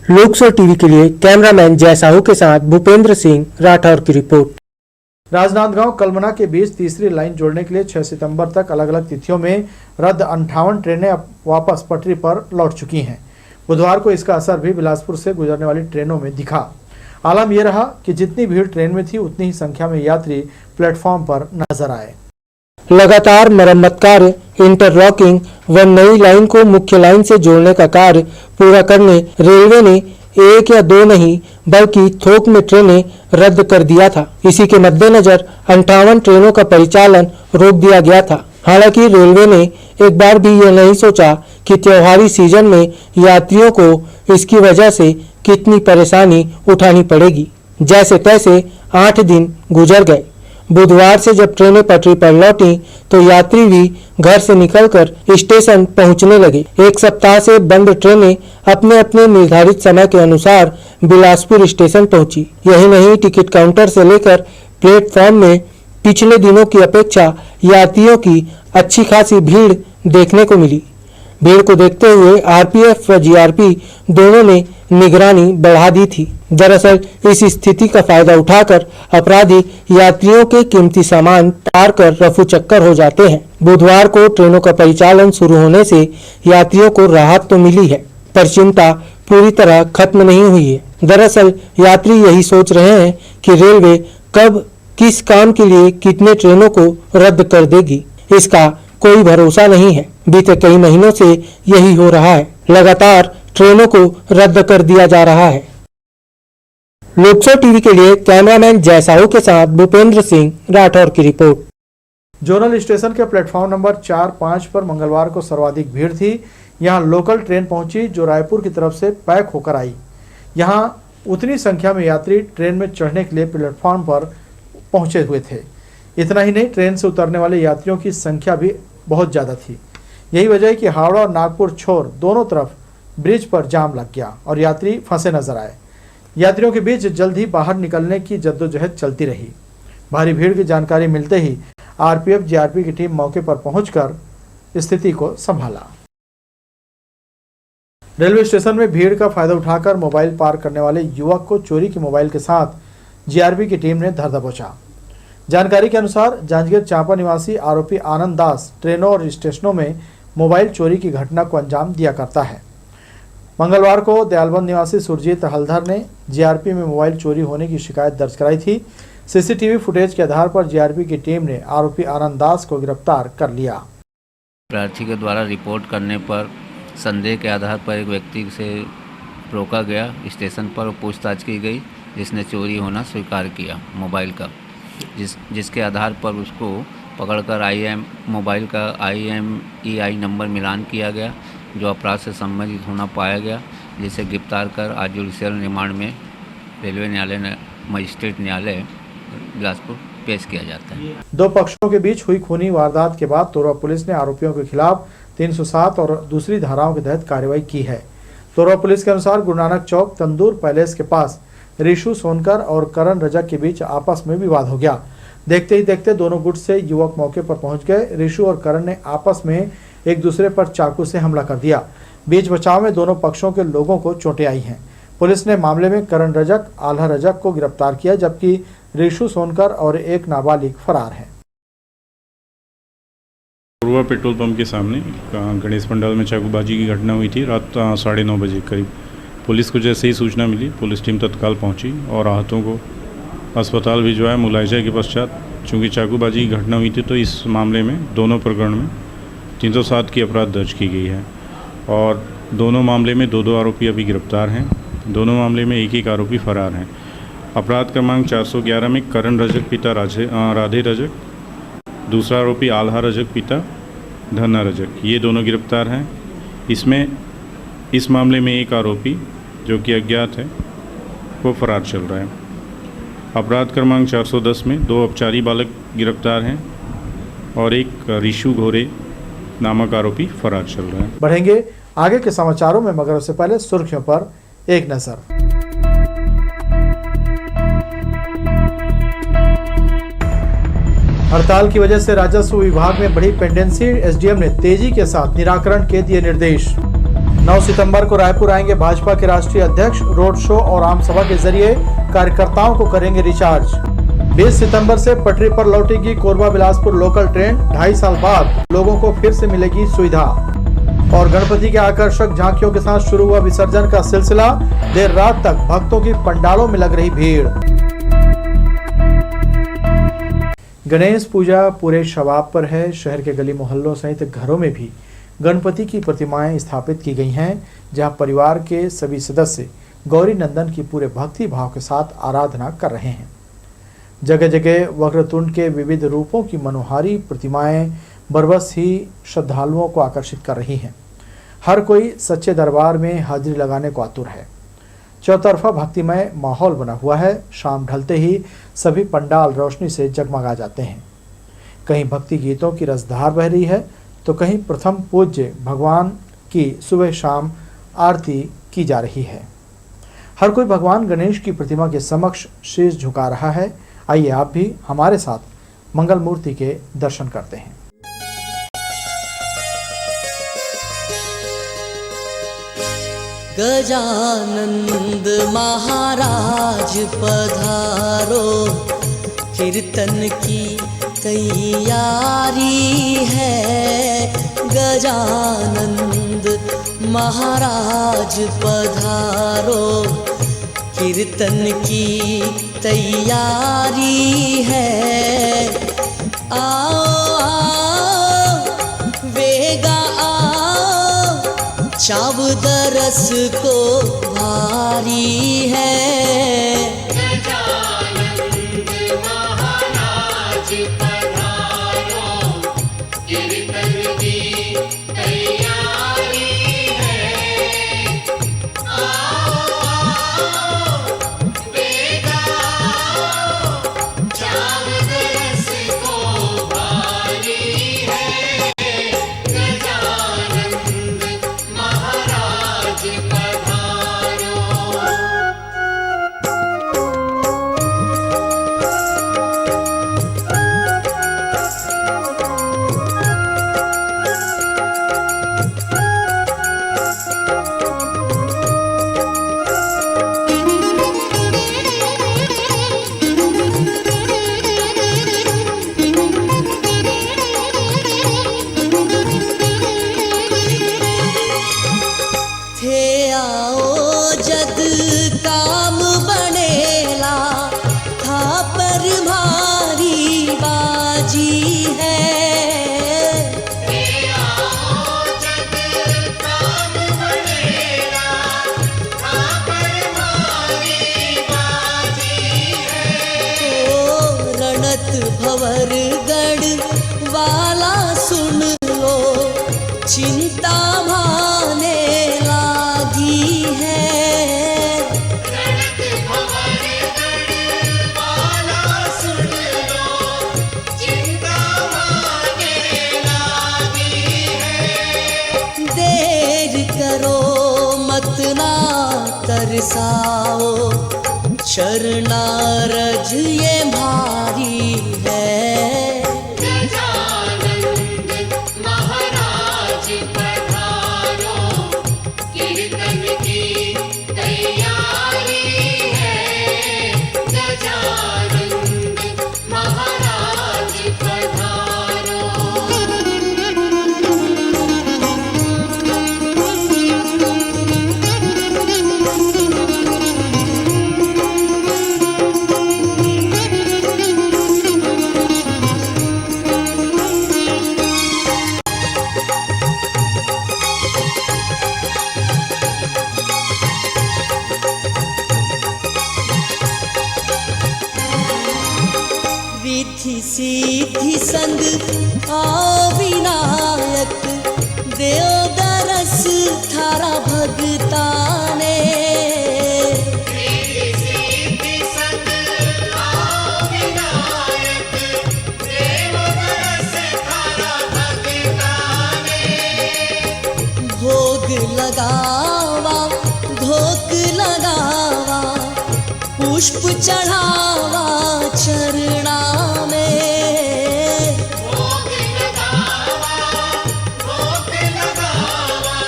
लोकसभा टीवी के लिए कैमरामैन जय साहू के साथ भूपेंद्र सिंह राठौर की रिपोर्ट। राजनांदगांव कलमना के बीच तीसरी लाइन जोड़ने के लिए 6 सितंबर तक अलग अलग तिथियों में रद्द 58 ट्रेनें अब वापस पटरी पर लौट चुकी हैं। बुधवार को इसका असर भी बिलासपुर से गुजरने वाली ट्रेनों में दिखा। आलम यह रहा कि जितनी भीड़ ट्रेन में थी उतनी ही संख्या में यात्री प्लेटफॉर्म पर नजर आए। लगातार मरम्मत कार्य, इंटरलॉकिंग व नई लाइन को मुख्य लाइन से जोड़ने का कार्य पूरा करने रेलवे ने 1 या 2 नहीं बल्कि थोक में ट्रेनें रद्द कर दिया था। इसी के मद्देनजर 58 ट्रेनों का परिचालन रोक दिया गया था। हालांकि रेलवे ने एक बार भी यह नहीं सोचा कि त्योहारी सीजन में यात्रियों को इसकी वजह से कितनी परेशानी उठानी पड़ेगी। जैसे तैसे 8 दिन गुजर गए। बुधवार से जब ट्रेनें पटरी पर लौटी तो यात्री भी घर से निकलकर स्टेशन पहुंचने लगे। एक सप्ताह से बंद ट्रेनें अपने अपने निर्धारित समय के अनुसार बिलासपुर स्टेशन पहुंची। यही नहीं, टिकट काउंटर से लेकर प्लेटफॉर्म में पिछले दिनों की अपेक्षा यात्रियों की अच्छी खासी भीड़ देखने को मिली। भीड़ को देखते हुए आरपीएफ व जीआरपी दोनों ने निगरानी बढ़ा दी थी। दरअसल इस स्थिति का फायदा उठाकर अपराधी यात्रियों के कीमती सामान तार कर रफू चक्कर हो जाते हैं। बुधवार को ट्रेनों का परिचालन शुरू होने से यात्रियों को राहत तो मिली है, पर चिंता पूरी तरह खत्म नहीं हुई है। दरअसल यात्री यही सोच रहे हैं कि रेलवे कब किस काम के लिए कितने ट्रेनों को रद्द कर देगी। इसका कोई भरोसा नहीं है। बीते कई महीनों से यही हो रहा है। लगातार ट्रेनों को रद्द कर दिया जा रहा है। लोकसभा टीवी के लिए कैमरामैन जय साहू के साथ भूपेंद्र सिंह राठौर की रिपोर्ट। जोनल स्टेशन के प्लेटफॉर्म नंबर 4-5 पर मंगलवार को सर्वाधिक भीड़ थी। यहां लोकल ट्रेन पहुंची जो रायपुर की तरफ से पैक होकर आई। यहां उतनी संख्या में यात्री ट्रेन में चढ़ने के लिए प्लेटफॉर्म पर पहुंचे हुए थे। इतना ही नहीं, ट्रेन से उतरने वाले यात्रियों की संख्या भी बहुत ज़्यादा थी। यही वजह है कि हावड़ा और नागपुर छोर दोनों तरफ ब्रिज पर जाम लग गया और यात्री फंसे नजर आए। यात्रियों के बीच जल्द ही बाहर निकलने की जद्दोजहद चलती रही। भारी भीड़ की जानकारी मिलते ही आरपीएफ जीआरपी की टीम मौके पर पहुंचकर स्थिति को संभाला। रेलवे स्टेशन में भीड़ का फायदा उठाकर मोबाइल पार करने वाले युवक को चोरी के मोबाइल के साथ जीआरपी की टीम ने धर दबोचा। जानकारी के अनुसार जांजगीर चांपा निवासी आरोपी आनंद दास ट्रेनों और स्टेशनों में मोबाइल चोरी की घटना को अंजाम दिया करता है। मंगलवार को दयालबंद निवासी सुरजीत हल्दर ने जीआरपी में मोबाइल चोरी होने की शिकायत दर्ज कराई थी। सीसीटीवी फुटेज के आधार पर जीआरपी की टीम ने आरोपी आनंद दास को गिरफ्तार कर लिया। प्रार्थी के द्वारा रिपोर्ट करने पर संदेह के आधार पर एक व्यक्ति से रोका गया स्टेशन पर और पूछताछ की गई, जिसने चोरी होना स्वीकार किया मोबाइल का, जिसके आधार पर उसको पकड़कर मोबाइल का IMEI नंबर मिलान किया गया, जो अपराध से संबंधित होना पाया गया, जिसे गिरफ्तार कर आज जुडिशियल रिमांड में रेलवे न्यायालय मजिस्ट्रेट न्यायालय बिलासपुर पेश किया जाता है। दो पक्षों के बीच हुई खूनी वारदात के बाद तोरवा पुलिस ने आरोपियों के खिलाफ 307 और दूसरी धाराओं के तहत कार्रवाई की है। तोरवा पुलिस के अनुसार गुरु नानक चौक तंदूर पैलेस के पास ऋषु सोनकर और करण रजक के बीच आपस में विवाद हो गया। देखते ही देखते दोनों गुट से युवक मौके पर पहुंच गए। ऋषु और करण ने आपस में एक दूसरे पर चाकू से हमला कर दिया। बीच बचाव में दोनों पक्षों के लोगों को चोटें आई हैं। पुलिस ने मामले में करण रजक, आल्हा रजक को गिरफ्तार किया, जबकि ऋषु सोनकर और एक नाबालिग फरार है। तोरवा पेट्रोल पंप के सामने गणेश पंडाल में चाकूबाजी की घटना हुई थी रात 9:30 बजे करीब। पुलिस को जैसे ही सूचना मिली, पुलिस टीम तत्काल पहुंची और आहतों को अस्पताल भिजवाया। मुलायजा के पश्चात चूँकि चाकूबाजी की घटना हुई थी, तो इस मामले में दोनों प्रकरण में 307 की अपराध दर्ज की गई है और दोनों मामले में दो आरोपी अभी गिरफ्तार हैं। दोनों मामले में एक आरोपी फरार हैं। अपराध क्रमांक 411 में करण रजक पिता राधे रजक, दूसरा आरोपी आल्हा रजक पिता धन्ना रजक, ये दोनों गिरफ्तार हैं। इस मामले में एक आरोपी जो कि अज्ञात है वो फरार चल रहा है। अपराध क्रमांक 410 में 2 अपचारी बालक गिरफ्तार हैं और एक ऋषु घोरे नामक आरोपी फरार चल रहा है। बढ़ेंगे आगे के समाचारों में, मगर उससे पहले सुर्खियों पर एक नजर। हड़ताल की वजह से राजस्व विभाग में बढ़ी पेंडेंसी। एसडीएम ने तेजी के साथ निराकरण के दिए निर्देश। 9 सितंबर को रायपुर आएंगे भाजपा के राष्ट्रीय अध्यक्ष। रोड शो और आम सभा के जरिए कार्यकर्ताओं को करेंगे रिचार्ज। 20 सितंबर से पटरी पर लौटेगी कोरबा बिलासपुर लोकल ट्रेन। 2.5 साल बाद लोगों को फिर से मिलेगी सुविधा। और गणपति के आकर्षक झांकियों के साथ शुरू हुआ विसर्जन का सिलसिला। देर रात तक भक्तों की पंडालों में लग रही भीड़। गणेश पूजा पूरे शबाब पर है। शहर के गली मोहल्लों सहित घरों में भी गणपति की प्रतिमाएं स्थापित की गई हैं, जहां परिवार के सभी सदस्य गौरी नंदन की पूरे भक्ति भाव के साथ आराधना कर रहे हैं। जगह जगह वक्रतुंड के विविध रूपों की मनोहारी प्रतिमाएं बरबस ही श्रद्धालुओं को आकर्षित कर रही हैं। हर कोई सच्चे दरबार में हाजिरी लगाने को आतुर है। चौतरफा भक्तिमय माहौल बना हुआ है। शाम ढलते ही सभी पंडाल रोशनी से जगमगा जाते हैं। कहीं भक्ति गीतों की रसधार बह रही है, तो कहीं प्रथम पूज्य भगवान की सुबह शाम आरती की जा रही है। हर कोई भगवान गणेश की प्रतिमा के समक्ष शीश झुका रहा है। आइए आप भी हमारे साथ मंगल मूर्ति के दर्शन करते हैं। गजानंद महाराज पधारो, कीर्तन की तैयारी है। गजानंद महाराज पधारो, कीर्तन की तैयारी है। आओ आओ वेगा आओ, चाव दरस को भारी है। भवर गढ़ वाला सुन लो, चिंता भाने लागी है। देर करो मत ना तरसाओ, शरणारज ये भारी है। गजानंद महाराज पधारो, कीर्तन की तैयारी है। गजानंद महाराज पधारो। रिद्धि सिद्धि संग आओ विनायक, देव दरस थारा भगताने। रिद्धि सिद्धि संग आओ विनायक, देव दरस थारा भगताने। भोग लगावा धोक लगावा, पुष्प चढ़ावा चरणा में। भोग लगावा धोक लगावा,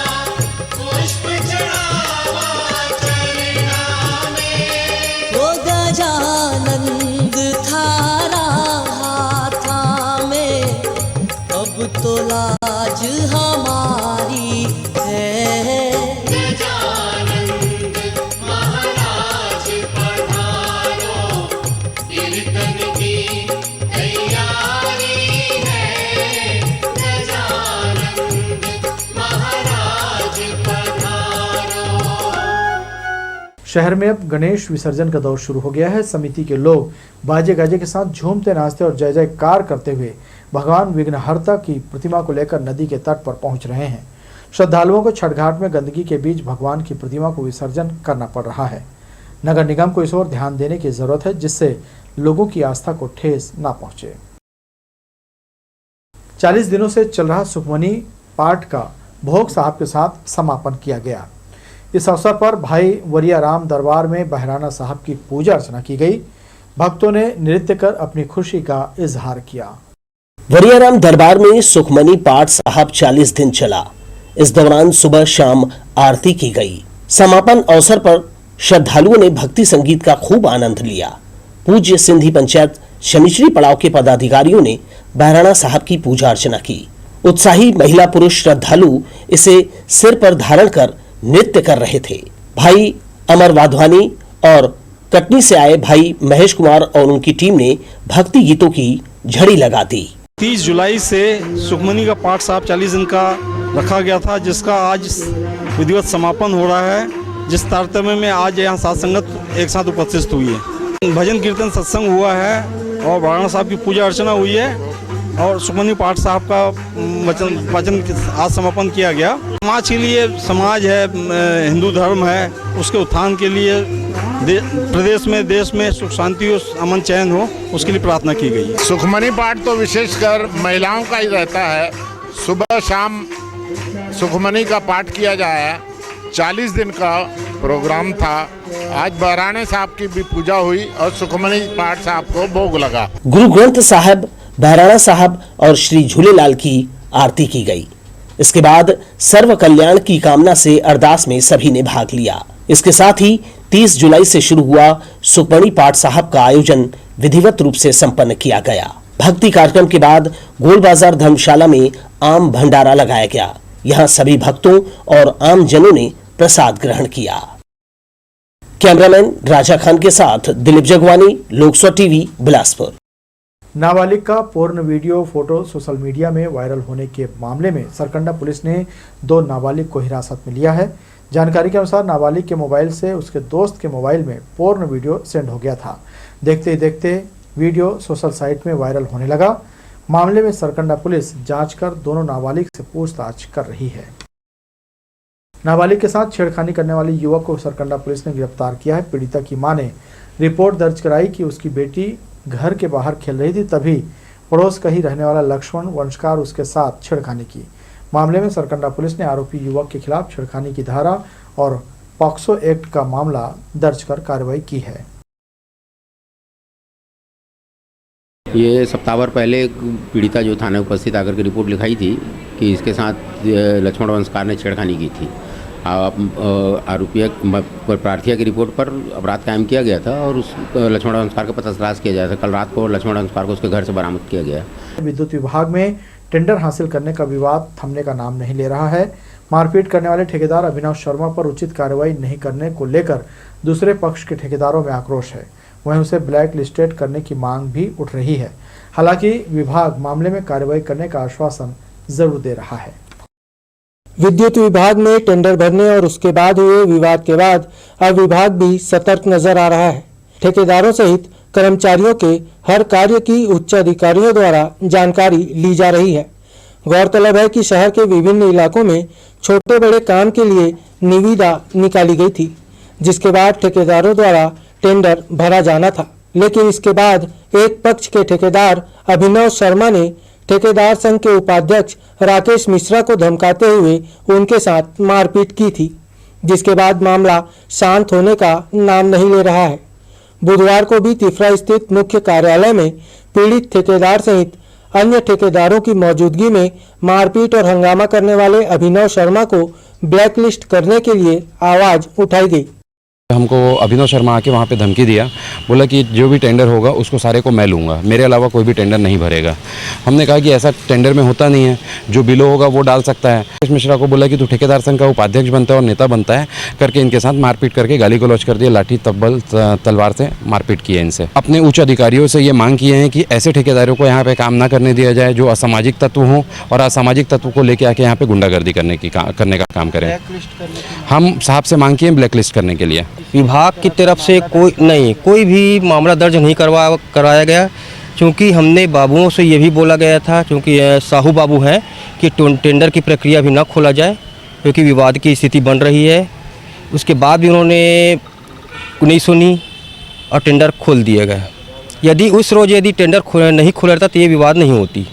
पुष्प चढ़ावा चरणा में। वो गजानंद थारा हाथा में, अब तो लाज हमारी है। शहर में अब गणेश विसर्जन का दौर शुरू हो गया है। समिति के लोग बाजे गाजे के साथ झूमते नाचते और जय जयकार करते हुए भगवान विघ्नहर्ता की प्रतिमा को लेकर नदी के तट पर पहुंच रहे हैं। श्रद्धालुओं को छठ घाट में गंदगी के बीच भगवान की प्रतिमा को विसर्जन करना पड़ रहा है। नगर निगम को इस ओर ध्यान देने की जरूरत है, जिससे लोगों की आस्था को ठेस न पहुंचे। 40 दिनों से चल रहा सुखमनी पाठ का भोग साहब के साथ समापन किया गया। इस अवसर पर भाई वरियाराम दरबार में बहराना साहब की पूजा अर्चना की गई। भक्तों ने नृत्य कर अपनी खुशी का इजहार किया। वरियाराम दरबार में सुखमनी पाठ साहब 40 दिन चला। इस दौरान सुबह शाम आरती की गई। समापन अवसर पर श्रद्धालुओं ने भक्ति संगीत का खूब आनंद लिया। पूज्य सिंधी पंचायत शनिचरी पड़ाव के पदाधिकारियों ने बहराना साहब की पूजा अर्चना की। उत्साही महिला पुरुष श्रद्धालु इसे सिर पर धारण कर नृत्य कर रहे थे। भाई अमर वाधवानी और कटनी से आए भाई महेश कुमार और उनकी टीम ने भक्ति गीतों की झड़ी लगा दी। 30 जुलाई से सुखमनी का पाठ साहब 40 दिन का रखा गया था, जिसका आज विधिवत समापन हो रहा है। जिस तारतम्य में आज यहाँ साध संगत एक साथ उपस्थित हुई है। भजन कीर्तन सत्संग हुआ है और बहराना साहब की पूजा अर्चना हुई है और सुखमनी पाठ साहब का वचन आज समापन किया गया। समाज के लिए, समाज है, हिंदू धर्म है, उसके उत्थान के लिए प्रदेश में, देश में सुख शांति और अमन चैन हो, उसके लिए प्रार्थना की गई। सुखमनी पाठ तो विशेषकर महिलाओं का ही रहता है। सुबह शाम सुखमनी का पाठ किया जाए। 40 दिन का प्रोग्राम था। आज बहराने साहब की भी पूजा हुई और सुखमनी पाठ साहब को भोग लगा। गुरु ग्रंथ साहब, बहराना साहब और श्री झूलेलाल की आरती की गई। इसके बाद सर्व कल्याण की कामना से अरदास में सभी ने भाग लिया। इसके साथ ही 30 जुलाई से शुरू हुआ सुखमनी पाठ साहब का आयोजन विधिवत रूप से संपन्न किया गया। भक्ति कार्यक्रम के बाद गोल बाजार धर्मशाला में आम भंडारा लगाया गया। यहाँ सभी भक्तों और आम जनों ने प्रसाद ग्रहण किया। कैमरामैन राजा खान के साथ दिलीप जगवानी, लोकसभा टीवी, बिलासपुर। नाबालिग का porn video photo social media में वायरल होने के मामले में सरकंडा पुलिस ने 2 नाबालिग को हिरासत में लिया है। जानकारी के अनुसार नाबालिग के मोबाइल से उसके दोस्त के मोबाइल में पोर्न वीडियो सेंड हो गया था। देखते ही देखते वीडियो सोशल साइट में वायरल होने लगा। मामले में सरकंडा पुलिस जांच कर दोनों नाबालिग से पूछताछ कर रही है। नाबालिग के साथ छेड़खानी करने वाले युवक को सरकंडा पुलिस ने गिरफ्तार किया है। पीड़िता की मां ने रिपोर्ट दर्ज कराई कि उसकी बेटी घर के बाहर खेल रही थी, तभी पड़ोस का ही रहने वाला लक्ष्मण वंशकार उसके साथ छेड़खानी की। मामले में सरकंडा पुलिस ने आरोपी युवक के खिलाफ छेड़खानी की धारा और पॉक्सो एक्ट का मामला दर्ज कर कार्रवाई की है। ये सप्ताहभर पहले पीड़िता जो थाने उपस्थित आकर के रिपोर्ट लिखाई थी कि इसके साथ लक्ष्मण वंशकार ने छेड़खानी की थी। आरोपी प्रार्थिया की रिपोर्ट पर अपराध कायम किया गया था और उस लक्ष्मण वंशकार का पता तलाश किया जाता था। कल रात को लक्ष्मण वंशकार को उसके घर से बरामद किया गया। विद्युत विभाग में टेंडर हासिल करने का विवाद थमने का नाम नहीं ले रहा है। मारपीट करने वाले ठेकेदार अभिनव शर्मा पर उचित कार्रवाई नहीं करने को लेकर दूसरे पक्ष के ठेकेदारों में आक्रोश है। वहीं उसे ब्लैक लिस्टेड करने की मांग भी उठ रही है। हालांकि विभाग मामले में कार्रवाई करने का आश्वासन जरूर दे रहा है। विद्युत विभाग में टेंडर भरने और उसके बाद हुए विवाद के बाद अब विभाग भी सतर्क नजर आ रहा है। ठेकेदारों सहित कर्मचारियों के हर कार्य की उच्च अधिकारियों द्वारा जानकारी ली जा रही है। गौरतलब है कि शहर के विभिन्न इलाकों में छोटे बड़े काम के लिए निविदा निकाली गई थी, जिसके बाद ठेकेदारों द्वारा टेंडर भरा जाना था। लेकिन इसके बाद एक पक्ष के ठेकेदार अभिनव शर्मा ने ठेकेदार संघ के उपाध्यक्ष राकेश मिश्रा को धमकाते हुए उनके साथ मारपीट की थी, जिसके बाद मामला शांत होने का नाम नहीं ले रहा है। बुधवार को भी तिफरा स्थित मुख्य कार्यालय में पीड़ित ठेकेदार सहित अन्य ठेकेदारों की मौजूदगी में मारपीट और हंगामा करने वाले अभिनव शर्मा को ब्लैकलिस्ट करने के लिए आवाज उठाई गई। हमको अभिनव शर्मा आके वहाँ पे धमकी दिया, बोला कि जो भी टेंडर होगा उसको सारे को मैं लूँगा, मेरे अलावा कोई भी टेंडर नहीं भरेगा। हमने कहा कि ऐसा टेंडर में होता नहीं है, जो बिलो होगा वो डाल सकता है। राकेश मिश्रा को बोला कि तू ठेकेदार संघ का उपाध्यक्ष बनता है और नेता बनता है करके इनके साथ मारपीट करके गाली गलौज कर दिया, लाठी तब्बल तलवार से मारपीट की है इनसे। अपने उच्च अधिकारियों से ये मांग किए हैं कि ऐसे ठेकेदारों को यहाँ पे काम ना करने दिया जाए जो असामाजिक तत्व हों और असामाजिक तत्व को लेके आके यहाँ पे गुंडागर्दी करने का काम करें। हम साहब से मांग किए ब्लैकलिस्ट करने के लिए। विभाग की तरफ से कोई भी मामला दर्ज नहीं कराया गया, क्योंकि हमने बाबुओं से ये भी बोला गया था, क्योंकि साहू बाबू हैं, कि टेंडर की प्रक्रिया भी ना खोला जाए क्योंकि विवाद की स्थिति बन रही है। उसके बाद भी उन्होंने नहीं सुनी और टेंडर खोल दिया गया। यदि उस रोज यदि टेंडर नहीं खोला रहता तो ये विवाद नहीं होती।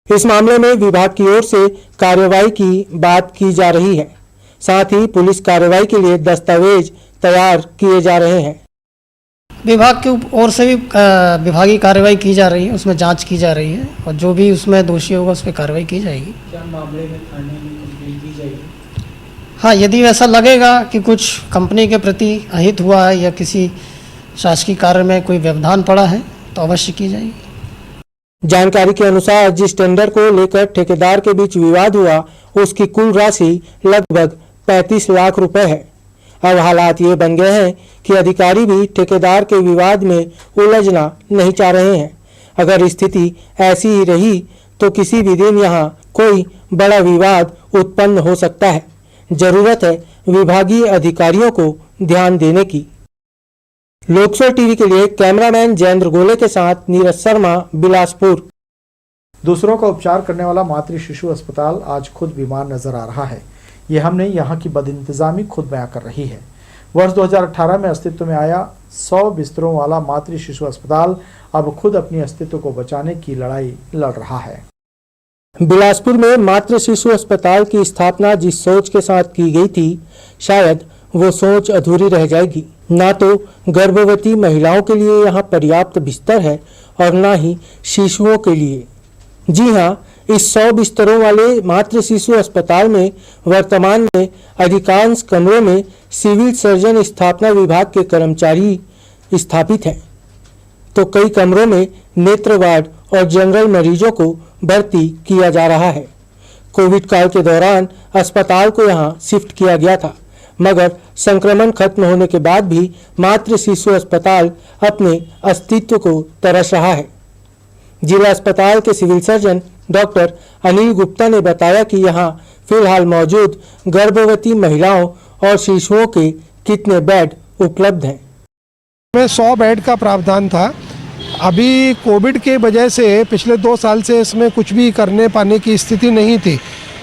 इस मामले में विभाग की ओर से कार्रवाई की बात की जा रही है। साथ ही पुलिस कार्रवाई के लिए दस्तावेज तैयार किए जा रहे हैं। विभाग की ओर से भी विभागीय कार्रवाई की जा रही है, उसमें जांच की जा रही है और जो भी उसमें दोषी होगा उस पर कार्रवाई की जाएगी। क्या मामले में थाने में कंप्लेंट की जाएगी? हाँ, यदि ऐसा लगेगा कि कुछ कंपनी के प्रति अहित हुआ है या किसी शासकीय कार्य में कोई व्यवधान पड़ा है तो अवश्य की जाएगी। जानकारी के अनुसार जिस टेंडर को लेकर ठेकेदार के बीच विवाद हुआ उसकी कुल राशि लगभग 35 लाख रुपए है। अब हालात ये बन गए हैं कि अधिकारी भी ठेकेदार के विवाद में उलझना नहीं चाह रहे हैं। अगर स्थिति ऐसी ही रही तो किसी भी दिन यहाँ कोई बड़ा विवाद उत्पन्न हो सकता है। जरूरत है विभागीय अधिकारियों को ध्यान देने की। लोकसर टीवी के लिए कैमरामैन जयेंद्र गोले के साथ नीरज शर्मा, बिलासपुर। दूसरों का उपचार करने वाला मातृ शिशु अस्पताल आज खुद बीमार नजर आ रहा है। ये हमने यहाँ की बदइंतजामी खुद बयां कर रही है। वर्ष 2018 में अस्तित्व में आया 100 बिस्तरों वाला मातृ शिशु अस्पताल अब खुद अपनी अस्तित्व को बचाने की लड़ाई लड़ रहा है। बिलासपुर में मातृ शिशु अस्पताल की स्थापना जिस सोच के साथ की गई थी, शायद वो सोच अधूरी रह जाएगी। ना तो गर्भवती महिलाओं के लिए यहाँ पर्याप्त बिस्तर है और ना ही शिशुओं के लिए। जी हाँ, इस 100 बिस्तरों वाले मातृ शिशु अस्पताल में वर्तमान में अधिकांश कमरों में सिविल सर्जन स्थापना विभाग के कर्मचारी स्थापित हैं, तो कई कमरों में नेत्र वार्ड और जनरल मरीजों को भर्ती किया जा रहा है। कोविड काल के दौरान अस्पताल को यहाँ शिफ्ट किया गया था, मगर संक्रमण खत्म होने के बाद भी मातृ शिशु अस्पताल अपने अस्तित्व को तरस रहा है। जिला अस्पताल के civil surgeon doctor Anil Gupta ने बताया कि यहाँ फिलहाल मौजूद गर्भवती महिलाओं और शिशुओं के कितने बेड उपलब्ध हैं। में 100 बेड का प्रावधान था, अभी कोविड के वजह से पिछले 2 साल से इसमें कुछ भी करने पाने की स्थिति नहीं थी,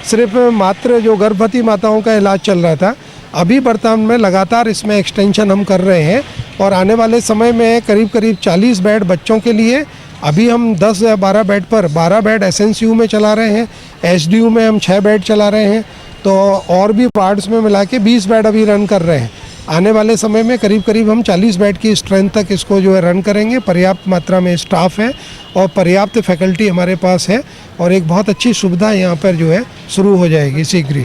सिर्फ मात्र जो गर्भवती माताओं का इलाज चल रहा था। अभी वर्तमान में लगातार इसमें एक्सटेंशन हम कर रहे हैं और आने वाले समय में करीब करीब 40 बेड बच्चों के लिए, अभी हम 10 या 12 बेड पर 12 बेड एसएनसीयू में चला रहे हैं, एसडीयू में हम 6 बेड चला रहे हैं, तो और भी वार्ड्स में मिला के 20 बेड अभी रन कर रहे हैं। आने वाले समय में करीब करीब हम 40 बेड की स्ट्रेंथ तक इसको जो है रन करेंगे। पर्याप्त मात्रा में स्टाफ है और पर्याप्त फैकल्टी हमारे पास है और एक बहुत अच्छी सुविधा यहाँ पर जो है शुरू हो जाएगी शीघ्र ही।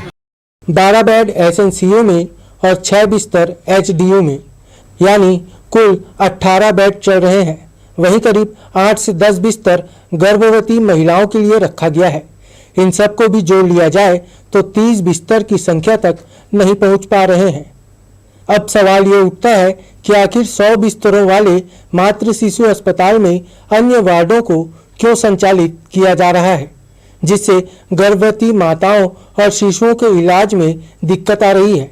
12 बेड एसएनसीयू में और 6 बिस्तर एचडीयू में, यानी कुल 18 बेड चल रहे हैं। वहीं करीब 8 से 10 बिस्तर गर्भवती महिलाओं के लिए रखा गया है। इन सबको भी जोड़ लिया जाए तो 30 बिस्तर की संख्या तक नहीं पहुंच पा रहे हैं। अब सवाल ये उठता है कि आखिर 100 बिस्तरों वाले मातृ शिशु अस्पताल में अन्य वार्डों को क्यों संचालित किया जा रहा है, जिससे गर्भवती माताओं और शिशुओं के इलाज में दिक्कत आ रही है।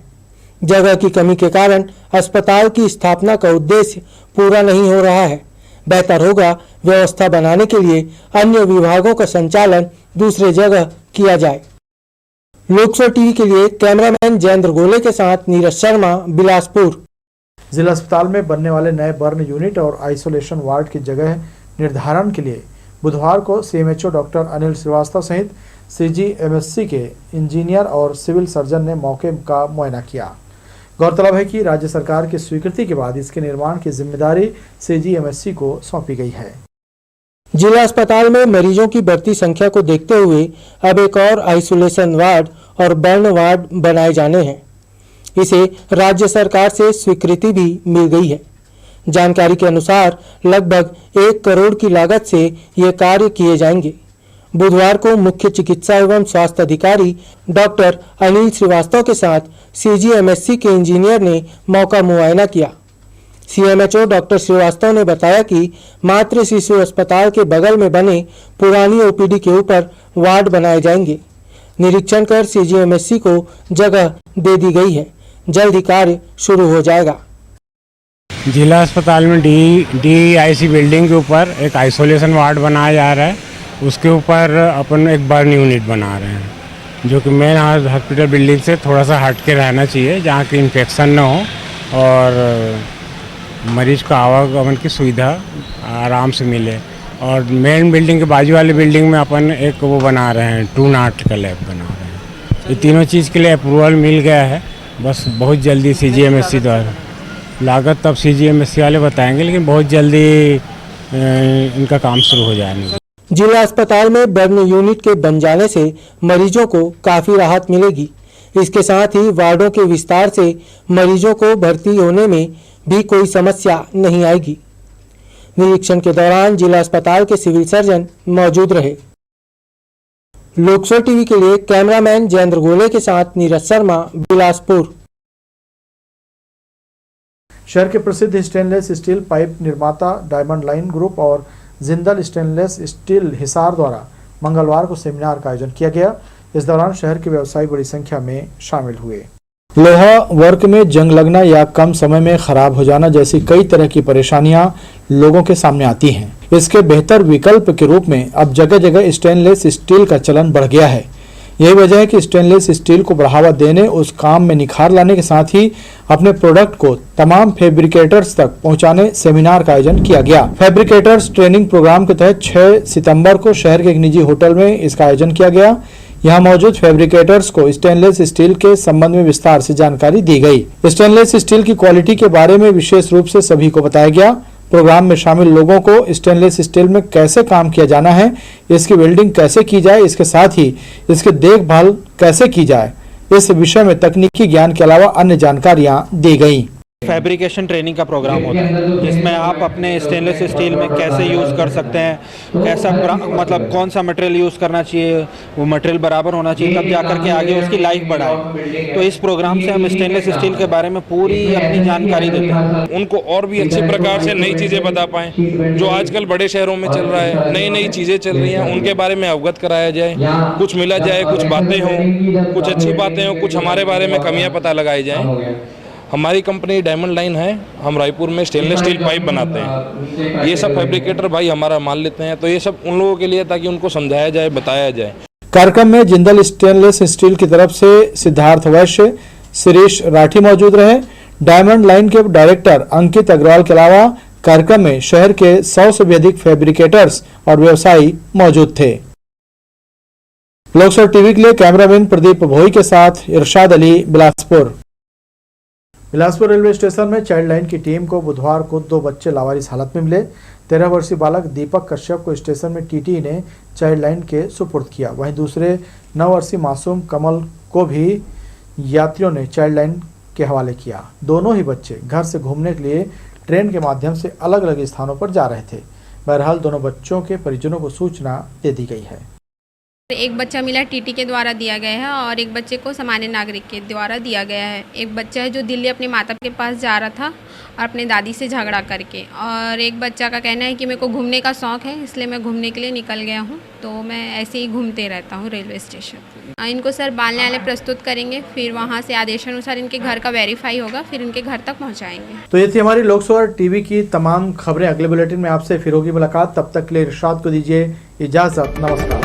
जगह की कमी के कारण अस्पताल की स्थापना का उद्देश्य पूरा नहीं हो रहा है। बेहतर होगा व्यवस्था बनाने के लिए अन्य विभागों का संचालन दूसरे जगह किया जाए। लोकसभा टीवी के लिए कैमरामैन जयेंद्र गोले के साथ नीरज शर्मा, बिलासपुर। जिला अस्पताल में बनने वाले नए बर्न यूनिट और आइसोलेशन वार्ड की जगह निर्धारण के लिए बुधवार को सीएमएचओ डॉक्टर अनिल श्रीवास्तव सहित सीजीएमएससी के इंजीनियर और सिविल सर्जन ने मौके का मुआयना किया। गौरतलब है कि राज्य सरकार की स्वीकृति के बाद इसके निर्माण की जिम्मेदारी सीजीएमएससी को सौंपी गई है। जिला अस्पताल में मरीजों की बढ़ती संख्या को देखते हुए अब एक और आइसोलेशन वार्ड और बर्न वार्ड बनाए जाने हैं। इसे राज्य सरकार से स्वीकृति भी मिल गई है। जानकारी के अनुसार लगभग 1 करोड़ की लागत से ये कार्य किए जाएंगे। बुधवार को मुख्य चिकित्सा एवं स्वास्थ्य अधिकारी डॉक्टर अनिल श्रीवास्तव के साथ सीजीएमएससी के इंजीनियर ने मौका मुआयना किया। सीएमएचओ डॉक्टर श्रीवास्तव ने बताया कि मातृ शिशु अस्पताल के बगल में बने पुरानी ओपीडी के ऊपर वार्ड बनाए जाएंगे। निरीक्षण कर सीजीएमएससी को जगह दे दी गई है। जल्द ही कार्य शुरू हो जाएगा। जिला अस्पताल में डीआईसी बिल्डिंग के ऊपर एक आइसोलेशन वार्ड बनाया जा रहा है। उसके ऊपर अपन एक बर्न यूनिट बना रहे हैं, जो कि मेन हॉस्पिटल बिल्डिंग से थोड़ा सा हट के रहना चाहिए, जहाँ की इन्फेक्शन न हो और मरीज को आवागमन की सुविधा आराम से मिले। और मेन बिल्डिंग के बाजू वाले बिल्डिंग में अपन एक वो बना रहे हैं, 2 नाट का लैब बना रहे हैं। ये तीनों चीज़ के लिए अप्रूवल मिल गया है, बस बहुत जल्दी सीजीएमएससी द्वारा। लागत तब सीजीएमएससी वाले बताएंगे, लेकिन बहुत जल्दी इनका काम शुरू हो जाएगा। जिला अस्पताल में बर्न यूनिट के बन जाने से मरीजों को काफी राहत मिलेगी। इसके साथ ही वार्डों के विस्तार से मरीजों को भर्ती होने में भी कोई समस्या नहीं आएगी। निरीक्षण के दौरान जिला अस्पताल के सिविल सर्जन मौजूद रहे। लोकसभा टीवी के लिए कैमरामैन जयेंद्र गोले के साथ नीरज शर्मा, बिलासपुर। शहर के प्रसिद्ध स्टेनलेस स्टील पाइप निर्माता डायमंड लाइन ग्रुप और जिंदल स्टेनलेस स्टील हिसार द्वारा मंगलवार को सेमिनार का आयोजन किया गया। इस दौरान शहर के व्यवसायी बड़ी संख्या में शामिल हुए। लोहा वर्क में जंग लगना या कम समय में खराब हो जाना जैसी कई तरह की परेशानियां लोगों के सामने आती हैं। इसके बेहतर विकल्प के रूप में अब जगह जगह स्टेनलेस स्टील का चलन बढ़ गया है। यही वजह है कि स्टेनलेस स्टील को बढ़ावा देने, उस काम में निखार लाने के साथ ही अपने प्रोडक्ट को तमाम फैब्रिकेटर्स तक पहुंचाने सेमिनार का आयोजन किया गया। फैब्रिकेटर्स ट्रेनिंग प्रोग्राम के तहत 6 सितंबर को शहर के एक निजी होटल में इसका आयोजन किया गया। यहाँ मौजूद फैब्रिकेटर्स को स्टेनलेस स्टील के संबंध में विस्तार से जानकारी दी गई। स्टेनलेस स्टील की क्वालिटी के बारे में विशेष रूप से सभी को बताया गया। प्रोग्राम में शामिल लोगों को स्टेनलेस स्टील में कैसे काम किया जाना है, इसकी वेल्डिंग कैसे की जाए, इसके साथ ही इसकी देखभाल कैसे की जाए, इस विषय में तकनीकी ज्ञान के अलावा अन्य जानकारियां दी गई। फैब्रिकेशन ट्रेनिंग का प्रोग्राम होता है, जिसमें आप अपने स्टेनलेस स्टील में कैसे यूज़ कर सकते हैं, कैसा मतलब कौन सा मटेरियल यूज़ करना चाहिए, वो मटेरियल बराबर होना चाहिए, तब जाकर के आगे उसकी लाइफ बढ़ाए। तो इस प्रोग्राम से हम स्टेनलेस स्टील के बारे में पूरी अपनी जानकारी देते हैं। उनको और भी अच्छे प्रकार से नई चीज़ें बता पाएँ, जो आजकल बड़े शहरों में चल रहा है, नई नई चीज़ें चल रही हैं, उनके बारे में अवगत कराया जाए, कुछ मिला जाए, कुछ बातें हों, कुछ अच्छी बातें हों, कुछ हमारे बारे में कमियाँ पता लगाई जाएँ। हमारी कंपनी डायमंड लाइन है, हम रायपुर में स्टेनलेस स्टील पाइप बनाते हैं। ये सब फैब्रिकेटर भाई हमारा माल लेते हैं, तो ये सब उन लोगों के लिए ताकि उनको समझाया जाए, बताया जाए। कार्यक्रम में जिंदल स्टेनलेस स्टील की तरफ से सिद्धार्थ वैश्य, शिरीष राठी मौजूद रहे। डायमंड लाइन के डायरेक्टर अंकित अग्रवाल के अलावा कार्यक्रम में शहर के 100 से भी अधिक फैब्रिकेटर्स और व्यवसायी मौजूद थे। लोकसभा टीवी के लिए कैमरामैन प्रदीप भोई के साथ इरशाद अली, बिलासपुर। बिलासपुर रेलवे स्टेशन में चाइल्ड लाइन की टीम को बुधवार को 2 बच्चे लावारिस हालत में मिले। 13 वर्षीय बालक दीपक कश्यप को स्टेशन में टीटी ने चाइल्ड लाइन के सुपुर्द किया। वहीं दूसरे 9 वर्षीय मासूम कमल को भी यात्रियों ने चाइल्ड लाइन के हवाले किया। दोनों ही बच्चे घर से घूमने के लिए ट्रेन के माध्यम से अलग अलग स्थानों पर जा रहे थे। बहरहाल दोनों बच्चों के परिजनों को सूचना दे दी गई है। एक बच्चा मिला टीटी के द्वारा दिया गया है और एक बच्चे को सामान्य नागरिक के द्वारा दिया गया है। एक बच्चा है जो दिल्ली अपने माता के पास जा रहा था और अपने दादी से झगड़ा करके, और एक बच्चा का कहना है कि मेरे को घूमने का शौक़ है, इसलिए मैं घूमने के लिए निकल गया हूँ, तो मैं ऐसे ही घूमते रहता हूँ रेलवे स्टेशन। इनको सर बाल न्यायालय प्रस्तुत करेंगे, फिर वहाँ से आदेशानुसार इनके घर का वेरीफाई होगा, फिर इनके घर तक पहुँचाएंगे। तो ये थी हमारी लोकसभा टीवी की तमाम खबरें। अगले बुलेटिन में आपसे फिर होगी मुलाकात। तब तक के लिए इरशाद को दीजिए इजाज़त। नमस्कार।